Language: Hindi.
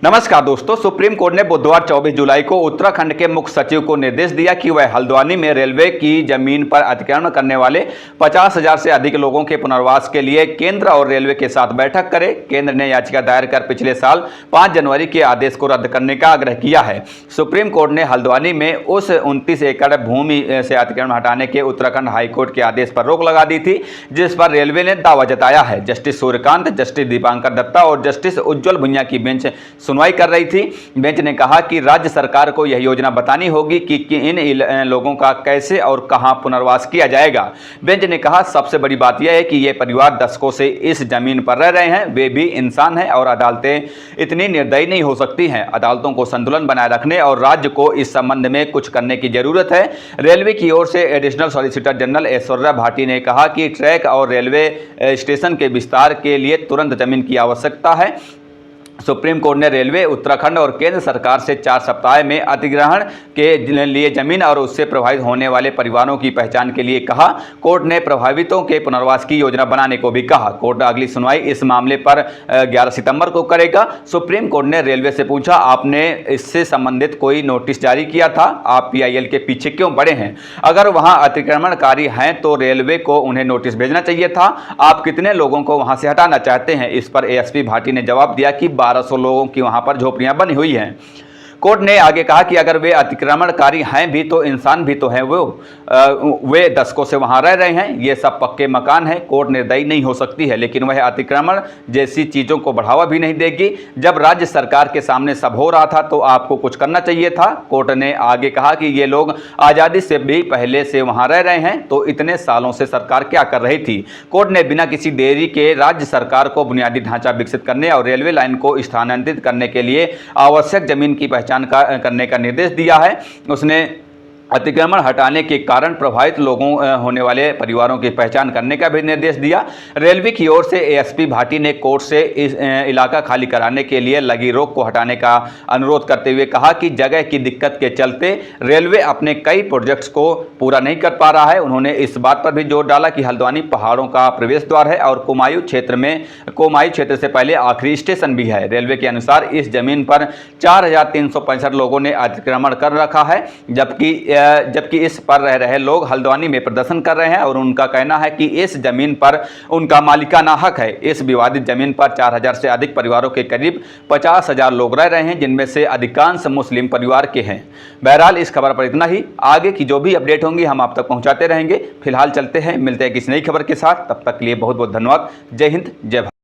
नमस्कार दोस्तों, सुप्रीम कोर्ट ने बुधवार 24 जुलाई को उत्तराखंड के मुख्य सचिव को निर्देश दिया कि वह हल्द्वानी में रेलवे की जमीन पर अतिक्रमण करने वाले 50,000 से अधिक लोगों के पुनर्वास के लिए केंद्र और रेलवे के साथ बैठक करे। केंद्र ने याचिका दायर कर पिछले साल 5 जनवरी के आदेश को रद्द करने का आग्रह किया है। सुप्रीम कोर्ट ने हल्द्वानी में उस 29 एकड़ भूमि से अतिक्रमण हटाने के उत्तराखंड हाईकोर्ट के आदेश पर रोक लगा दी थी, जिस पर रेलवे ने दावा जताया है। जस्टिस सूर्यकांत, जस्टिस दीपांकर दत्ता और जस्टिस उज्ज्वल भुइयां की बेंच सुनवाई कर रही थी। बेंच ने कहा कि राज्य सरकार को यह योजना बतानी होगी कि इन लोगों का कैसे और कहां पुनर्वास किया जाएगा। बेंच ने कहा, सबसे बड़ी बात यह है कि ये परिवार दशकों से इस जमीन पर रह रहे हैं, वे भी इंसान हैं और अदालतें इतनी निर्दयी नहीं हो सकती हैं। अदालतों को संतुलन बनाए रखने और राज्य को इस संबंध में कुछ करने की जरूरत है। रेलवे की ओर से additional solicitor general Aishwarya Bhati ने कहा कि ट्रैक और रेलवे स्टेशन के विस्तार के लिए तुरंत जमीन की आवश्यकता है। सुप्रीम कोर्ट ने रेलवे, उत्तराखंड और केंद्र सरकार से 4 सप्ताह में अधिग्रहण के लिए जमीन और उससे प्रभावित होने वाले परिवारों की पहचान के लिए कहा। कोर्ट ने प्रभावितों के पुनर्वास की योजना बनाने को भी कहा। कोर्ट अगली सुनवाई इस मामले पर 11 सितंबर को करेगा। सुप्रीम कोर्ट ने रेलवे से पूछा, आपने इससे संबंधित कोई नोटिस जारी किया था? आप PIL के पीछे क्यों पड़े हैं? अगर वहां अतिक्रमणकारी हैं तो रेलवे को उन्हें नोटिस भेजना चाहिए था। आप कितने लोगों को वहां से हटाना चाहते हैं? इस पर ASP भाटी ने जवाब दिया कि 1200 लोगों की वहां पर झोपड़ियां बनी हुई हैं। कोर्ट ने आगे कहा कि अगर वे अतिक्रमणकारी हैं भी तो इंसान भी तो हैं, वे दशकों से वहां रह रहे हैं। ये सब पक्के मकान हैं। कोर्ट निर्दयी नहीं हो सकती है, लेकिन वह अतिक्रमण जैसी चीजों को बढ़ावा भी नहीं देगी। जब राज्य सरकार के सामने सब हो रहा था तो आपको कुछ करना चाहिए था। कोर्ट ने आगे कहा कि ये लोग आजादी से भी पहले से वहां रह रहे हैं, तो इतने सालों से सरकार क्या कर रही थी? कोर्ट ने बिना किसी देरी के राज्य सरकार को बुनियादी ढांचा विकसित करने और रेलवे लाइन को स्थानांतरित करने के लिए आवश्यक जमीन की पहचान करने का निर्देश दिया है। उसने अतिक्रमण हटाने के कारण प्रभावित लोगों होने वाले परिवारों की पहचान करने का भी निर्देश दिया। रेलवे की ओर से ASP भाटी ने कोर्ट से इस इलाका खाली कराने के लिए लगी रोक को हटाने का अनुरोध करते हुए कहा कि जगह की दिक्कत के चलते रेलवे अपने कई प्रोजेक्ट्स को पूरा नहीं कर पा रहा है। उन्होंने इस बात पर भी जोर डाला कि हल्द्वानी पहाड़ों का प्रवेश द्वार है और कोमायू क्षेत्र से पहले आखिरी स्टेशन भी है। रेलवे के अनुसार इस जमीन पर 4,365 लोगों ने अतिक्रमण कर रखा है, जबकि इस पर रह रहे लोग हल्द्वानी में प्रदर्शन कर रहे हैं और उनका कहना है कि इस जमीन पर उनका मालिकाना हक है। इस विवादित जमीन पर 4,000 से अधिक परिवारों के करीब 50,000 लोग रह रहे हैं, जिनमें से अधिकांश मुस्लिम परिवार के हैं। बहरहाल इस खबर पर इतना ही। आगे की जो भी अपडेट होंगी हम आप तक पहुंचाते रहेंगे। फिलहाल चलते हैं, मिलते हैं किसी नई खबर के साथ। तब तक के लिए बहुत बहुत धन्यवाद। जय हिंद, जय भारत।